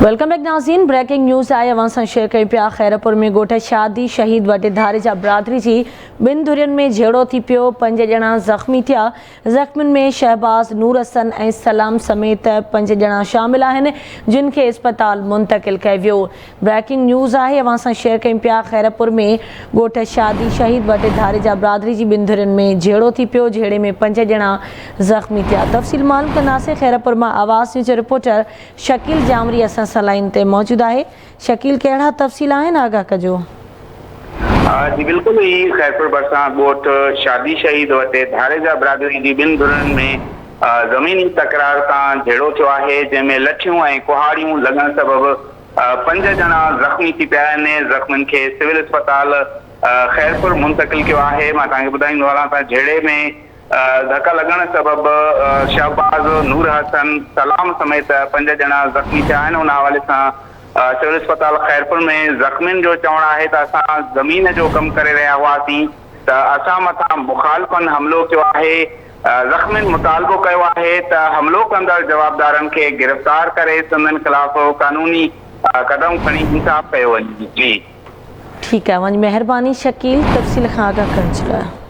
Welcome back नाज़रीन। Breaking news आए अवां सां शेयर कयूं पिया। खैरपुर में ॻोठ शादी शहीद वटे धारे जा बिरादरी जी ॿिनि धुरियुनि में झेड़ो थी पियो। 5 ॼणा ज़ख़्मी थिया। ज़ख़्मियुनि में शहबाज़, नूर हसन ऐं सलाम समेत 5 ॼणा शामिल आहिनि, जिन खे इस्पताल मुंतक़िल कयो वियो। ब्रेकिंग न्यूज़ आहे अवां सां शेयर कयूं पिया। खैरपुर में ॻोठ शादी शहीद वटे धारे जा बिरादरी जी ॿिनि धुरियुनि में झेड़ो थी पियो। झेड़े में 5 ॼणा ज़ख़्मी थिया। तफ़सील मालूम कंदासीं। खैरपुर मां आवाज़ न्यूज़ जो रिपोर्टर शकील जामरी असां लाइन ते मौजूद है। शकील, कहिड़ा तफ़सील आहिनि, आगाह कजो। जी बिल्कुल ही खैरपुर भरिसां ॻोठ शादी शहीद वटे धारे जा बिरादरी जी ॿिनि धुरियुनि में ज़मीनी तकरार सां झेड़ो थियो आहे, जंहिंमें लठियूं ऐं कुहाड़ियूं लॻण सबबि 5 ॼणा ज़ख़्मी थी पिया आहिनि। ज़ख़्मियुनि खे सिविल अस्पताल खैरपुर मुंतक़िल कियो आहे। मां तव्हांखे ॿुधाईंदो हलां त झेड़े में धक्का लॻण सबबि शहबाज़, नूर हसन, सलाम समेत 5 ॼणा ज़ख़्मी थिया आहिनि। उन हवाले सां सिविल अस्पताल खैरपुर में ज़ख़्मियुनि जो चवणु आहे त असां ज़मीन जो कमु करे रहिया हुआसीं त असां मथां मुखालिफ़नि हमलो कयो आहे। ज़ख़्मियुनि मुतालबो कयो आहे त हमलो कंदड़ जवाबदारनि खे गिरफ़्तार करे संदनि ख़िलाफ़ कानूनी क़दम खणी इंसाफ़ कयो वञे। जी ठीकु आहे, वञ, महिरबानी शकील, तफ़सील खां आगाह करण जे लाइ।